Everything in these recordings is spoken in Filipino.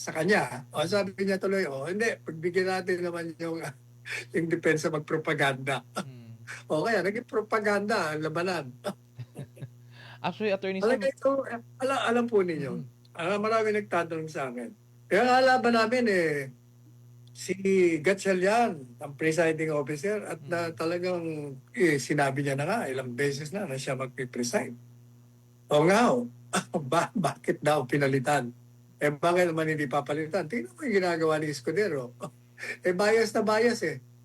sa kanya. O sabi niya tuloy, hindi, pagbigyan natin naman yung depensa magpropaganda. Mm. O kaya, naging propaganda ang labanan. Actually, Attorney Talaga Sam, ito, alam po ninyo, mhm, marami nagtatanong sa akin. Kaya nga laban namin si Gatchalian, ang presiding officer, at na mm, talagang sinabi niya na nga, ilang beses na siya magpipreside. O nga, bakit daw pinalitan? Bakit naman hindi papalitan? Tingnan mo yung ginagawa ni Escudero. Bias na bias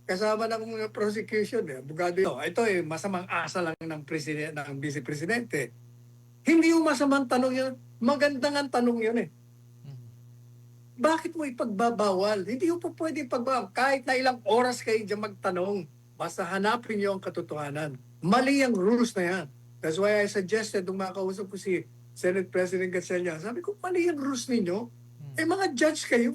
Kasama ng prosecution abogado yun. Ito masamang asa lang ng presidente, ng vice presidente. Hindi yung masamang tanong yun. Magandang ang tanong yun mhm, Bakit mo ipagbabawal? Hindi mo po pwede ipagbawal. Kahit na ilang oras kayo dyan magtanong, basta hanapin niyo ang katotohanan. Mali ang rules na yan. That's why I suggested, nung makausap ko si Senate President Gatchalian, sabi ko, mali ang rules ninyo. mm, Mga judge kayo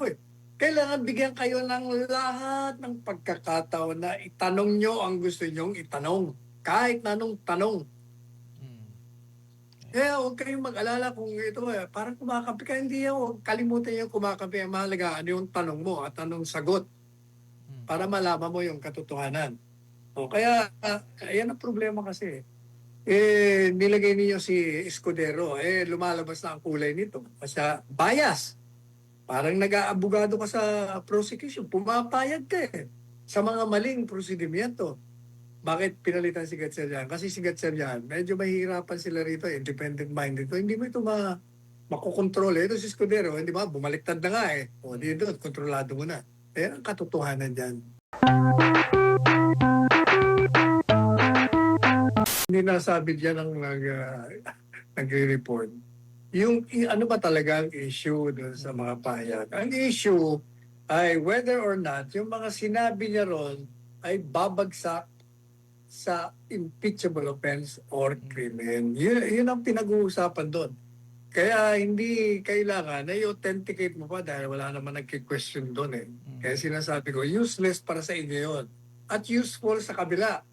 Kailangan bigyan kayo ng lahat ng pagkakataon na itanong nyo ang gusto nyong itanong. Kahit na anong tanong. mm. Kaya huwag kayong mag-alala kung ito parang kumakampi ka. Hindi yan, huwag kalimutan yung kumakampi. Ang mahalaga, ano yung tanong mo at anong sagot Mm. para malaman mo yung katotohanan. Kaya, yan ang problema kasi. Nilagay niyo si Escudero, lumalabas na ang kulay nito. Basta bias. Parang nag-aabogado ka sa prosecution. Pumapayag ka sa mga maling prosedimento. Bakit pinalitan si Gatchalian? Kasi si Gatchalian, medyo mahihirapan sila rito, independent minded. Hindi mo ito makokontrol. Ito si Escudero, hindi ba? Bumaliktad na nga O dito, kontrolado mo na. Ang katotohanan dyan. Hindi nasabi dyan ang nagre-report. Ano ba talaga ang issue doon sa mga payag? Ang issue ay whether or not yung mga sinabi niya ron ay babagsak sa impeachable offense or crimen. Yun ang pinag-uusapan doon. Kaya hindi kailangan na i-authenticate mo pa dahil wala naman nagki-question doon Kaya sinasabi ko, useless para sa inyo yun. At useful sa kabila,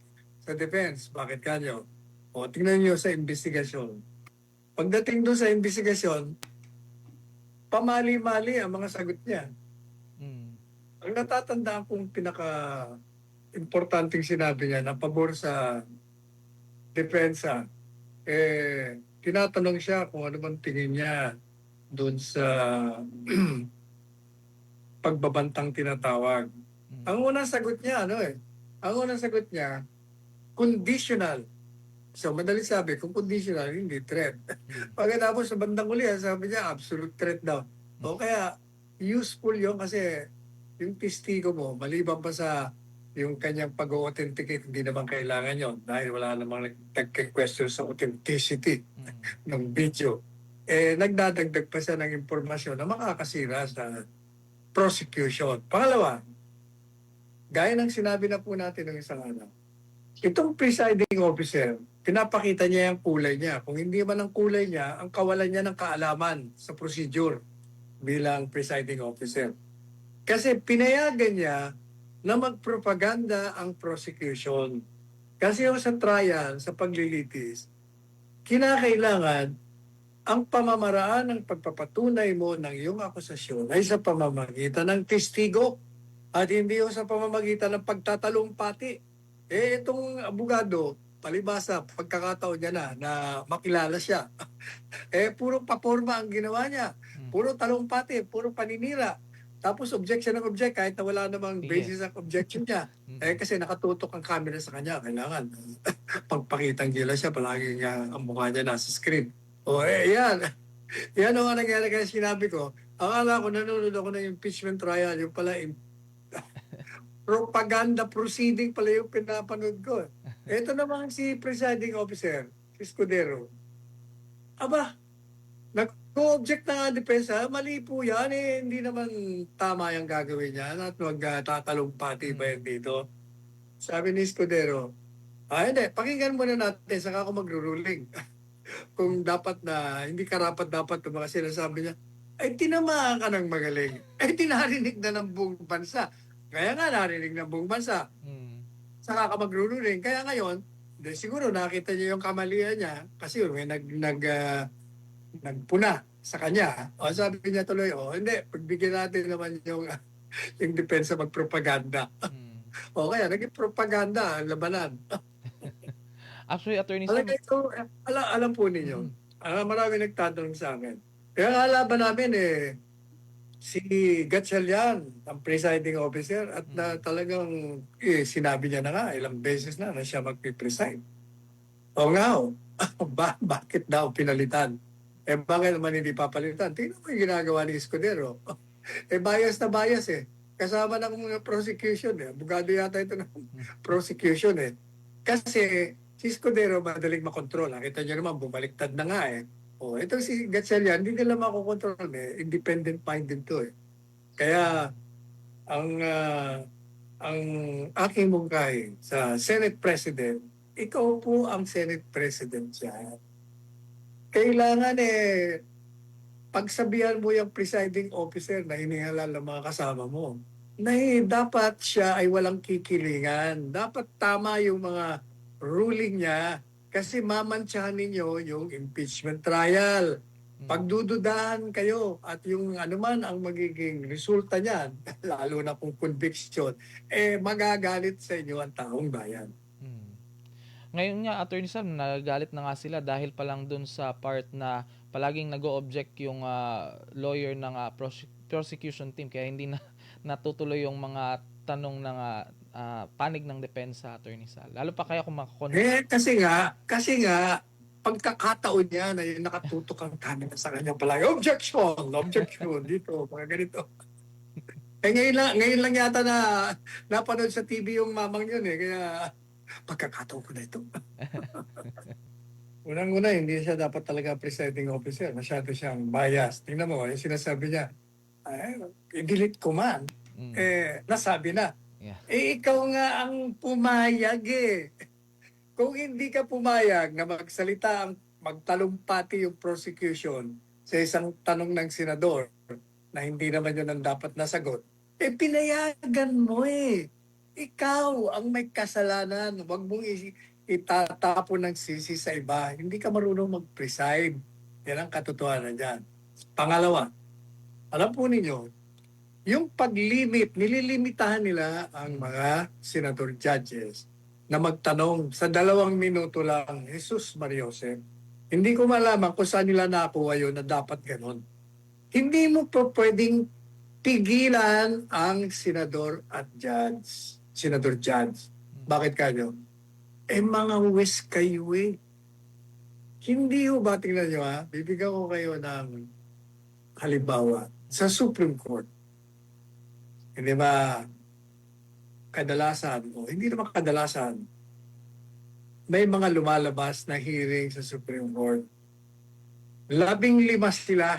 sa defense. Bakit kanyo? Tingnan nyo sa investigasyon. Pagdating doon sa investigasyon, pamali-mali ang mga sagot niya. Mm. Ang natatandaan kong pinaka-importanting sinabi niya na pabor sa depensa, tinatanong siya kung ano bang tingin niya doon sa pagbabantang tinatawag. Ang unang sagot niya, Ang unang sagot niya, conditional. So, madali sabi, kung conditional, hindi threat. Pagkatapos, sa bandang uli, sabi niya, absolute threat daw. O kaya, useful yun kasi yung testigo mo, maliban pa sa yung kanyang pag-authenticate, hindi naman kailangan yon dahil wala namang nag-question sa authenticity ng video. Nagdadagdag pa siya ng impormasyon na makakasira sa prosecution. Pangalawa, gaya ng sinabi na po natin ng isang itong presiding officer, pinapakita niya yung kulay niya. Kung hindi man ang kulay niya, ang kawalan niya ng kaalaman sa procedure bilang presiding officer. Kasi pinayagan niya na magpropaganda ang prosecution. Kasi yung sa trial, sa paglilitis, kinakailangan ang pamamaraan ng pagpapatunay mo ng iyong akusasyon ay sa pamamagitan ng testigo at hindi yung sa pamamagitan ng pagtatalumpati. Itong abogado, palibasa, pagkakataon niya na makilala siya. Puro paporma ang ginawa niya. Puro talumpati, puro paninira. Tapos objection ng object kahit na wala namang basis ang objection niya. Kasi nakatutok ang camera sa kanya. Kailangan pagpakitang gila siya, palagi ang mukha niya nasa screen. Yan. Yan ang nangyari kaya sinabi ko. Akala ko nanonood ako ng impeachment trial. Yung pala propaganda proceeding pala yung pinapanood ko. Ito naman si presiding officer, si Escudero. Aba, nag-object na nga depensa, mali po yan hindi naman tama yung gagawin niya at magtatalumpati ba yan dito. Sabi ni Escudero, hindi, pakinggan muna natin, saka ako magruruling. Kung dapat na, hindi karapat dapat yung mga sinasabi niya, tinamaan ka ng magaling. Tinarinig na ng buong bansa. Kaya nga narinig ng buong bansa. Saka ka magruruling. Kaya ngayon, siguro nakita niyo yung kamalian niya kasi may nagpuna sa kanya. O sabi niya tuloy, hindi, pagbigyan natin naman yung depensa magpropaganda. Mm. O kaya, naging propaganda ang labanan. Actually, Attorney Alam Sam, ito, alam po ninyo, mm, marami nagtatanong sa akin. Kaya nga laban namin si Gatchalian, ang presiding officer, at na talagang sinabi niya na nga, ilang beses na siya magpipreside. O nga, bakit daw pinalitan? Bakit naman hindi papalitan? Tingnan mo yung ginagawa ni Escudero. Bias na bias Kasama ng mga prosecution Abogado yata ito ng prosecution Kasi si Escudero madaling makontrol. Kita niyo naman, bumaliktad na nga itong si Gatchalian, hindi nila makokontrol Independent mind din to Kaya, ang aking mungkahi sa Senate President, ikaw po ang Senate President siya. Kailangan pagsabihan mo yung presiding officer na hinihalal ng mga kasama mo, na dapat siya ay walang kikilingan. Dapat tama yung mga ruling niya kasi mamantsahan ninyo yung impeachment trial. Pagdududahan kayo at yung anuman ang magiging resulta niyan, lalo na kung conviction, magagalit sa inyo ang taong bayan. mm. Ngayon nga, Attorney Sam, nagagalit na nga sila dahil pa lang dun sa part na palaging nag-o-object yung lawyer ng prosecution team kaya hindi na natutuloy yung mga tanong ng panig ng depensa, Attorney Sal. Lalo pa kaya kung Kasi nga, pagkakataon niya na yung nakatutok ang camera sa kanya pala, objection, dito, mga ganito. Ngayon lang yata na napanood sa TV yung mamang yun kaya pagkakataon ko na ito. Unang-una, hindi siya dapat talaga presiding officer. Masyado siyang bias. Tingnan mo, yung sinasabi niya, i-delete ko man. Nasabi na. Yeah. Ikaw nga ang pumayag Kung hindi ka pumayag na magsalita, magtalumpati yung prosecution sa isang tanong ng senador na hindi naman yun ang dapat nasagot, pinayagan mo Ikaw ang may kasalanan. Huwag mong itatapon ng sisi sa iba. Hindi ka marunong mag-preside. Yan ang katotohanan dyan. Pangalawa, alam po ninyo, yung pag-limit, nililimitahan nila ang mga senador judges na magtanong sa 2 minuto lang, Jesus Mariosep. Hindi ko malaman kung saan nila nakuha yun na dapat ganon. Hindi mo po pwedeng pigilan ang senador at judge. Senador judge. Bakit kayo? Mga huwes kayo Hindi ho ba, tingnan nyo bibigyan ko kayo ng halimbawa. Sa Supreme Court, hindi ba kadalasan, hindi naman kadalasan, may mga lumalabas na hearing sa Supreme Court. 15 sila.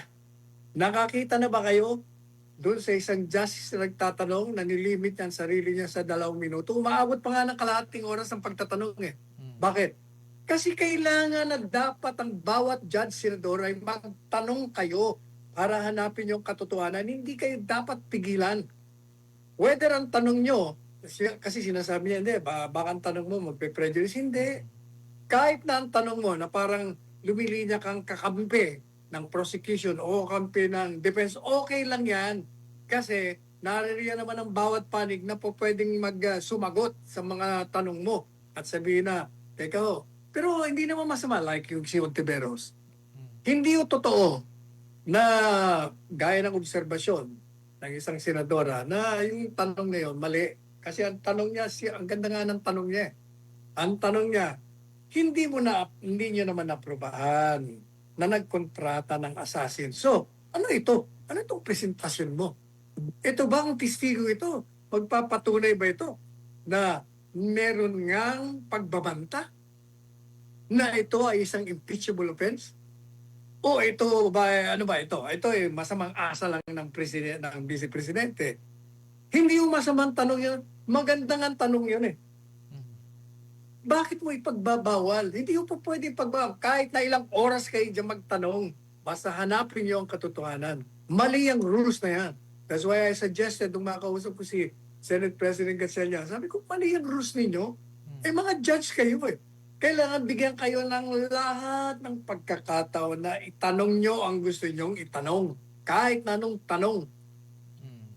Nakakita na ba kayo doon sa isang justice na nagtatanong na nilimit niya ang sarili niya sa 2 minuto? Umaabot pa nga ng kalahating oras ng pagtatanong Bakit? Kasi kailangan na dapat ang bawat judge senador ay magtanong kayo para hanapin yung katotohanan. Hindi kayo dapat pigilan. Whether ang tanong nyo, kasi sinasabi niya, hindi, baka ang tanong mo magpe-prejudice. Hindi. Kahit na ang tanong mo na parang lumilinya kang kakampi ng prosecution o kampi ng defense, okay lang yan. Kasi naririyan naman ang bawat panig na po pwedeng sumagot sa mga tanong mo at sabihin na, teka pero hindi naman masama like yung si Ontiveros. Hindi yung totoo na gaya ng obserbasyon ng isang senadora na yung tanong na yun mali. Kasi ang tanong niya, ang ganda nga ng tanong niya. Ang tanong niya, hindi niyo naman naprobahan na nagkontrata ng assassin. So, ano ito? Ano itong presentasyon mo? Ito ba ang testigo ito? Magpapatunay ba ito na meron ngang pagbabanta? Na ito ay isang impeachable offense? O ito ba, ano ba ito? Ito ay masamang asa lang ng president, ng vice presidente. Hindi yung masamang tanong yun. Magandang ang tanong yun Bakit mo ipagbabawal? Hindi yung po pwede ipagbawal. Kahit na ilang oras kayo dyan magtanong, basta hanapin niyo ang katotohanan. Mali ang rules na yan. That's why I suggested nung makausap ko si Senate President Gatchalian, sabi ko, mali ang rules ninyo. Mga judge kayo Kailangan bigyan kayo ng lahat ng pagkakataon na itanong nyo ang gusto nyong itanong. Kahit anong tanong. Mm.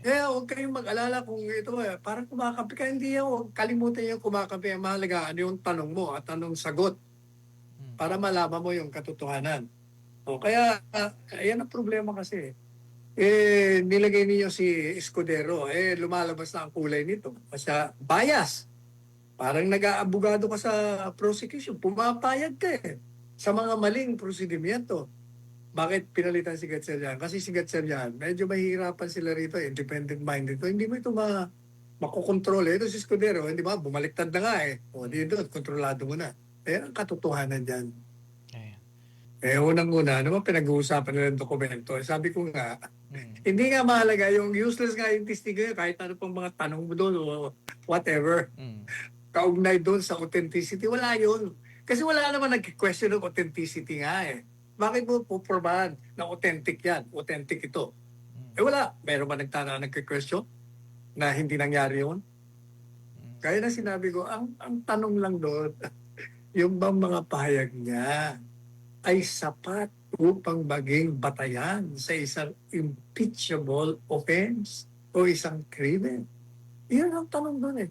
Kaya huwag kayong mag-alala kung ito, parang kumakampi ka. Hindi yan, huwag kalimutan yung kumakampi. Ang mahalaga, ano yung tanong mo at anong sagot Mm. para malaman mo yung katotohanan. O kaya, yan ang problema kasi. Nilagay niyo si Escudero, lumalabas na ang kulay nito. Kasi bias. Parang nag-aabogado ka sa prosecution. Pumapayag ka sa mga maling prosedimento. Bakit pinalitan si Gatchalian? Kasi si Gatchalian, medyo mahihirapan sila rito, independent-minded. Hindi mo ito makokontrol. Ito si Escudero, hindi ba? Bumaliktad na nga O dito, kontrolado mo na. Ang katotohanan dyan. Ayan. Unang-una, ano ba pinag-uusapan nila ng dokumento? Sabi ko nga, Mm. hindi nga mahalaga yung useless nga yung testigo kahit ano pang mga tanong mo doon o whatever. Mm. Kaugnay doon sa authenticity, wala yun. Kasi wala naman nag-question ng authenticity nga Bakit mo puprobahan na authentic yan? Authentic ito. Wala. Meron ba nag-question na hindi nangyari yun? Kaya na sinabi ko, ang tanong lang doon, yung bang mga pahayag niya ay sapat upang maging batayan sa isang impeachable offense o isang krimen. Yun ang tanong doon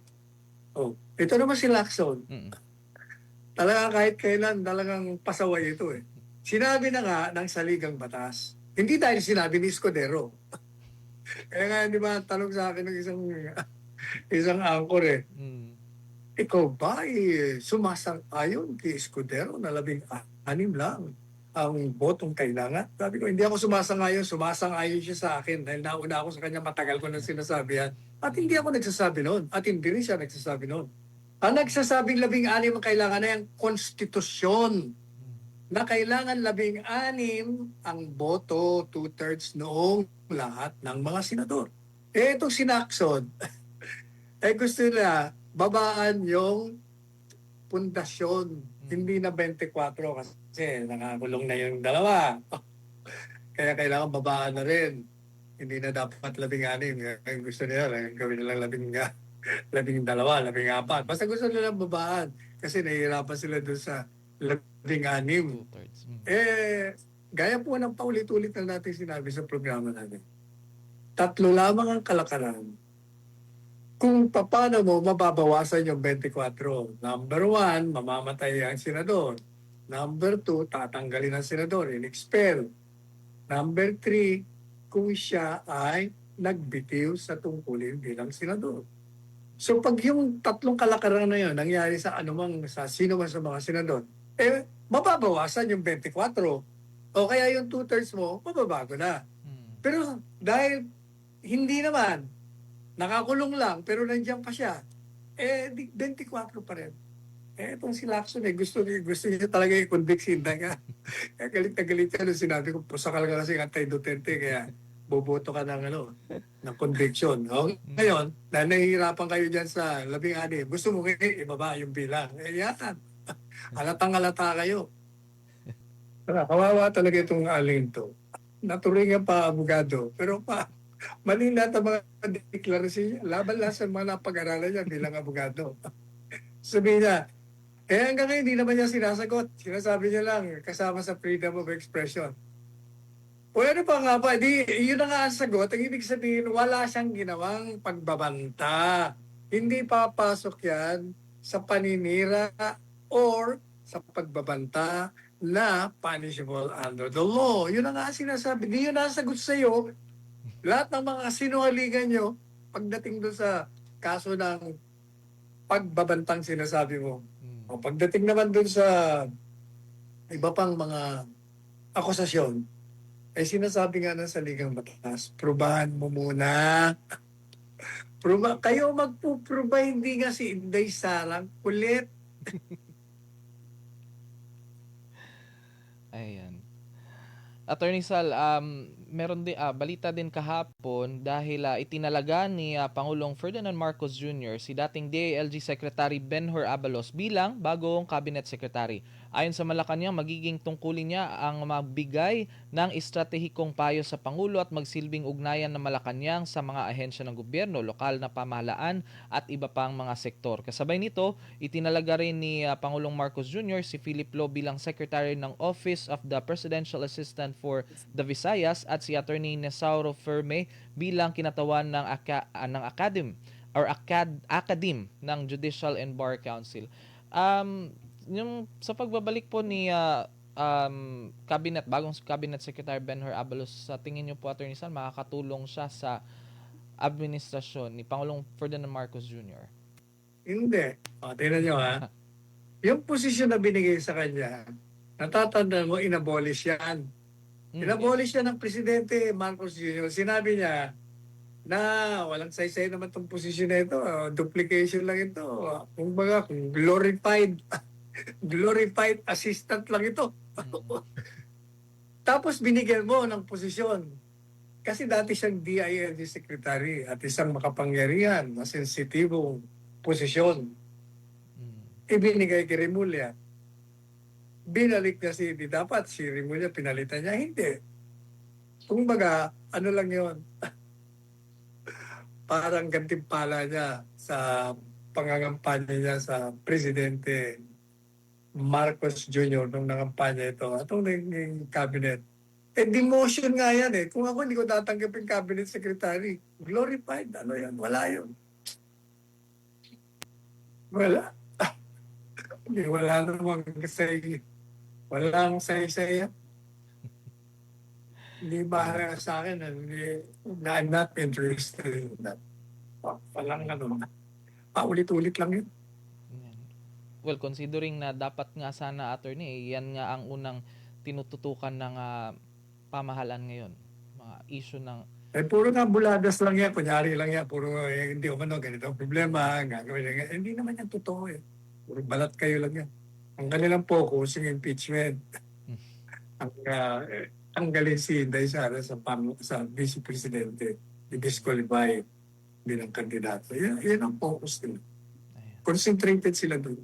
ito naman si Lacson. Mm. Talaga kahit kailan talagang pasaway ito Sinabi na nga ng saligang batas. Hindi dahil sinabi ni Escudero. Kaya nga, di ba, tanong sa akin ng isang anchor Mm. ikaw ba sumasang-ayon kay Escudero na 16 lang ang botong kailangan? Sabi ko, hindi ako sumasang-ayon. Sumasang-ayon siya sa akin dahil nauna ako sa kanya, matagal ko nang sinasabi yan. At hindi ako nagsasabi noon. At hindi rin siya nagsasabi noon. Ang nagsasabing 16 ang kailangan na yung konstitusyon na kailangan 16 ang boto, 2/3 noong lahat ng mga senador. Itong sinakson, gusto nila babaan yung pundasyon, hindi na 24 kasi nakakulong na yung dalawa. Kaya kailangan babaan na rin. Hindi na dapat 16. Ang gusto nila, gawin na lang 12, 14. Basta gusto nila babaan kasi nahihirapan sila doon sa 16. 2/3. Gaya po ng paulit-ulit na natin sinabi sa programa natin. 3 lamang ang kalakaran kung paano mo mababawasan yung 24. Number 1, mamamatay ang senador. Number 2, tatanggalin ang senador, in-expel. Number 3, kung siya ay nagbitiw sa tungkulin bilang senador. So pag yung 3 kalakaran na yun nangyari sa sa sino man sa mga senador, mababawasan yung 24. O kaya yung 2/3 mo, mababago na. Pero dahil hindi naman, nakakulong lang, pero nandiyan pa siya, 24 pa rin. Itong si Lacson, gusto niya talaga i-convict si Inday nga. Kaya galit na galit ka nung sinabi ko, pusakal ka kasi anti-Duterte, kaya boboto ka ng conviction. Ngayon, dahil nahihirapan kayo dyan sa 16, gusto mo ibaba yung bilang. Yan. Halatang-halata kayo. Kawawa talaga itong alin to. Naturingan pa abogado, pero mali lahat ang mga deklarasyon niya. Laban lang sa mga napag-aralan niya bilang abogado. Sabi niya, hanggang ngayon hindi naman niya sinasagot. Sinasabi niya lang, kasama sa freedom of expression. O ano pa nga ba, yun na nga ang sagot. Ang ibig sabihin, wala siyang ginawang pagbabanta. Hindi papasok yan sa paninira or sa pagbabanta na punishable under the law. Yun na nga ang sinasabi. Di yun nasagot sa iyo. Lahat ng mga sinungalingan nyo, pagdating doon sa kaso ng pagbabantang sinasabi mo, o pagdating naman doon sa iba pang mga akusasyon, sinasabi nga ng saligang batas, prubahan mo muna. Kayo magpupruba, hindi nga si Inday Sarang, kulit. Ayan. Attorney Sal, meron din balita din kahapon dahil itinalaga ni Pangulong Ferdinand Marcos Jr. si dating DILG Secretary Benhur Abalos bilang bagong cabinet secretary. Ayon sa Malacanang, magiging tungkulin niya ang magbigay ng estratehikong payo sa Pangulo at magsilbing ugnayan ng Malacanang sa mga ahensya ng gobyerno, lokal na pamahalaan at iba pang mga sektor. Kasabay nito, itinalaga rin ni Pangulong Marcos Jr. si Philip Lo bilang Secretary ng Office of the Presidential Assistant for the Visayas at si Attorney Nesauro Ferme bilang kinatawan ng Academe ng Judicial and Bar Council. Yung sa pagbabalik po ni bagong Cabinet Secretary Benhur Abalos, sa tingin niyo po, Attorney Sal, makakatulong siya sa administrasyon ni Pangulong Ferdinand Marcos Jr.? Hindi. O, tingnan nyo ha. Yung posisyon na binigay sa kanya, natatanda mo, inabolish yan. Inabolish yan ng Presidente Marcos Jr. Sinabi niya na walang saysay naman itong posisyon na ito. Duplication lang ito. Kumbaga, glorified assistant lang ito. Tapos binigyan mo ng posisyon. Kasi dati siyang DILG secretary at isang makapangyarihan, masensitibong posisyon. Ibinigay kay Remulla. Binalik niya di dapat si Remulla pinalitan niya. Hindi. Kumbaga, ano lang yon parang gantimpala niya sa pangangampanya niya sa Presidente Marcos Jr. nung nangampanya ito. Atong naging cabinet. Demotion nga yan eh. Kung ako hindi ko tatanggapin cabinet secretary, glorified. Ano yan? Wala yun. Wala. Wala namang say. Walang say-say yan. Hindi bahala sa akin. I'm not interested in that. Walang paulit-ulit lang yun. Well, considering na dapat nga sana, attorney, yan nga ang unang tinututukan ng pamahalaan ngayon. Mga issue ng... Puro nga buladas lang yan. Kunyari lang yan. Puro hindi umano, ganito ang problema. Gagawin lang yan. Hindi naman yan totoo eh. Puro balat kayo lang yan. Ang kanilang focus, yung impeachment. Ang galing si Inday Sara sa Vice Presidente, i-disqualify bilang kandidato. Yan ang focus nila. Concentrated sila doon.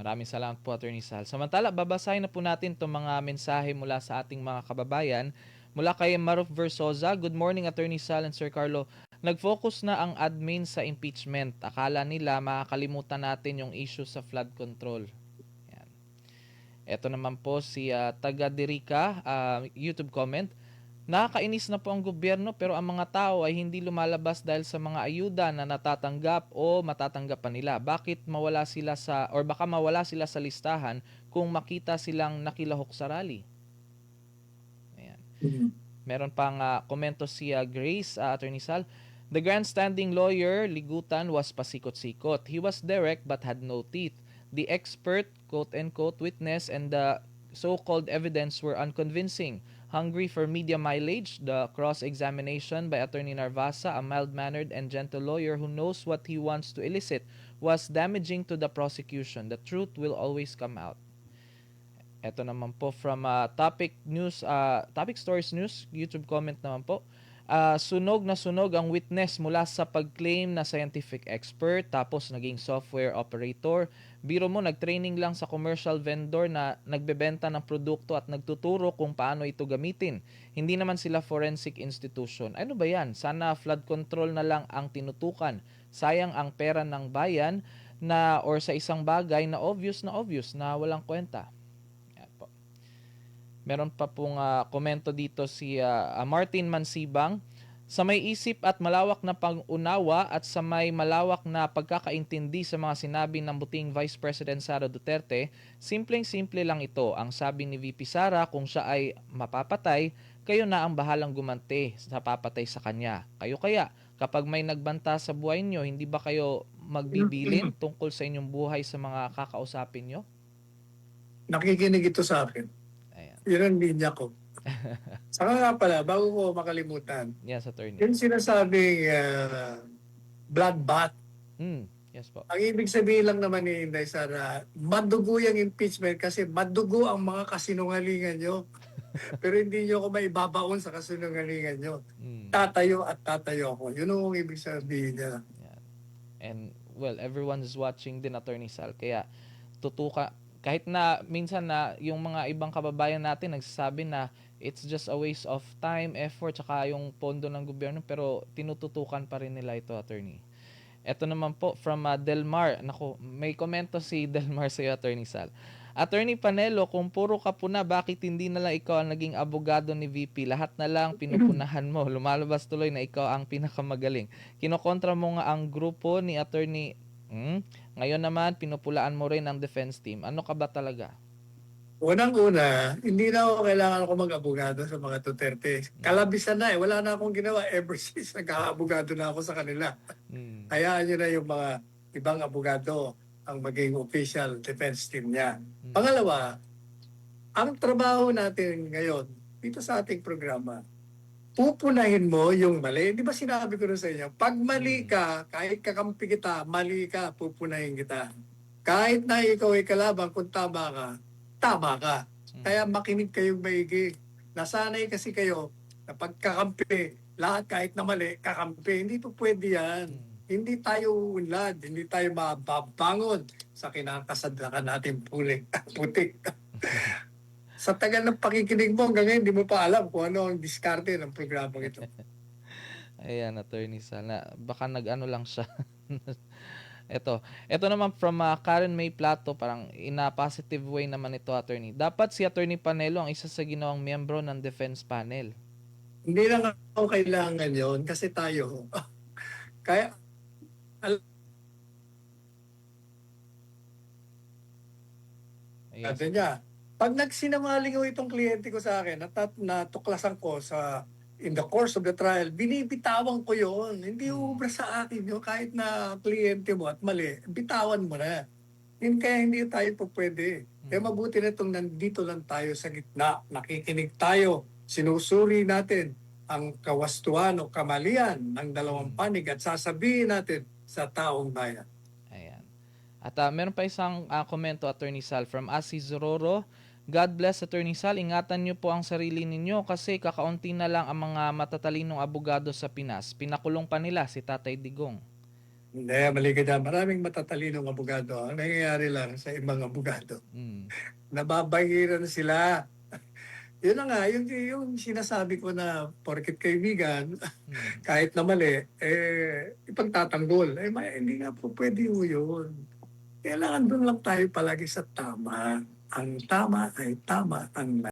Maraming salamat po, Attorney Sal. Samantala, babasahin na po natin itong mga mensahe mula sa ating mga kababayan. Mula kay Maruf Versosa, good morning, Attorney Sal and Sir Carlo. Nag-focus na ang admin sa impeachment. Akala nila makakalimutan natin yung issue sa flood control. Yan. Ito naman po si Taga Dirica, YouTube comment. Nakakainis na po ang gobyerno pero ang mga tao ay hindi lumalabas dahil sa mga ayuda na natatanggap o matatanggap pa nila. Bakit mawala sila baka mawala sila sa listahan kung makita silang nakilahok sa rally? Ayan. Meron pang komento si Grace, Attorney Sal. The grandstanding lawyer, Ligutan, was pasikot-sikot. He was direct but had no teeth. The expert, quote-unquote, witness and the so-called evidence were unconvincing. Hungry for media mileage, the cross-examination by Attorney Narvasa, a mild-mannered and gentle lawyer who knows what he wants to elicit, was damaging to the prosecution. The truth will always come out. Ito naman po from Topic Stories News, YouTube comment naman po. Sunog na sunog ang witness mula sa pag-claim na scientific expert tapos naging software operator. Biro mo, nag-training lang sa commercial vendor na nagbebenta ng produkto at nagtuturo kung paano ito gamitin. Hindi naman sila forensic institution. Ano ba yan? Sana flood control na lang ang tinutukan. Sayang ang pera ng bayan or sa isang bagay na obvious na walang kwenta. Yan po. Meron pa pong komento dito si Martin Mansibang. Sa may isip at malawak na pag-unawa at sa may malawak na pagkakaintindi sa mga sinabi ng buting Vice President Sara Duterte, simpleng-simple lang ito. Ang sabi ni VP Sara, kung siya ay mapapatay, kayo na ang bahalang gumanti sa papatay sa kanya. Kayo kaya, kapag may nagbanta sa buhay nyo, hindi ba kayo magbibilin tungkol sa inyong buhay sa mga kakausapin nyo? Nakikinig ito sa akin. Ayan. Yun ang linya ko. Saka nga pala, bago ko makalimutan, Yes, Attorney. yung sinasabing bloodbath, yes po. ang ibig sabihin lang naman ni Inday Sara, madugo yung impeachment kasi madugo ang mga kasinungalingan nyo. Pero hindi nyo ako maibabaon sa kasinungalingan nyo. Tatayo at tatayo ako. Yun ang ibig sabihin niya. Yeah. And well, everyone is watching din, Attorney Sal. Kaya kahit na minsan na yung mga ibang kababayan natin nagsasabi na it's just a waste of time, effort, saka yung pondo ng gobyerno, pero tinututukan pa rin nila ito, attorney. Ito naman po from Delmar. Naku, may komento si Delmar sa iyo, Attorney Sal. Attorney Panelo, kung puro ka puna, bakit hindi na lang ikaw ang naging abogado ni VP? Lahat na lang pinupunahan mo. Lumalabas tuloy na ikaw ang pinakamagaling. Kinokontra mo nga ang grupo ni Attorney. Ngayon naman, pinupulaan mo rin ang defense team. Ano ka ba talaga? Unang-una, hindi na ako kailangan ako mag-abogado sa mga Duterte. Kalabisan na eh. Wala na akong ginawa ever since nag-aabogado na ako sa kanila. Mm. Hayaan nyo na yung mga ibang abogado ang maging official defense team niya. Pangalawa, ang trabaho natin ngayon dito sa ating programa, pupunahin mo yung mali. Di ba sinabi ko rin sa inyo, pag mali ka, kahit kakampi kita, mali ka, pupunahin kita. Kahit na ikaw ay kalaban, kung tama ka, tama ka. Kaya makinig kayong maigi. Nasanay kasi kayo na pagkakampi, lahat kahit na mali, kakampi. Hindi po pwede yan. Hindi tayo unlad, hindi tayo mababangon sa kinakasadlakan natin putik. Sa tagal ng pakikinig mo, hanggang ngayon, hindi mo pa alam kung ano ang diskarte ng programa ito. Ayan, Attorney Sal. Baka nag-ano lang siya. Ito naman from Karen May Plato, parang in a positive way naman ito, Attorney. Dapat si Attorney Panelo ang isa sa ginawang miyembro ng defense panel. Hindi lang ako kailangan yon kasi tayo, kaya, Yes. sabi niya, pag nagsinungaling ho itong kliyente ko sa akin, natuklasan ko in the course of the trial, binibitawan ko yon. Hindi ubra sa akin yun. Kahit na kliyente mo at mali, bitawan mo na. Kaya hindi tayo po pwede. Kaya mabuti na itong nandito lang tayo sa gitna. Nakikinig tayo. Sinusuri natin ang kawastuhan o kamalian ng dalawang panig at sasabihin natin sa taong bayan. Ayan. At meron pa isang komento, Attorney Sal, from Asis Zororo. God bless, Attorney Sal. Ingatan niyo po ang sarili ninyo kasi kakaunti na lang ang mga matatalinong abogado sa Pinas. Pinakulong pa nila si Tatay Digong. Hindi, mali ka dyan. Maraming matatalinong abogado. Ang nangyayari lang sa ibang abogado, nababagiran sila. Yun na nga, yung sinasabi ko na porket kaibigan, kahit na mali, ipagtatanggol. Hindi nga po pwede yun. Kailangan doon lang tayo palagi sa tama. Ang tama ay tama ang lahat.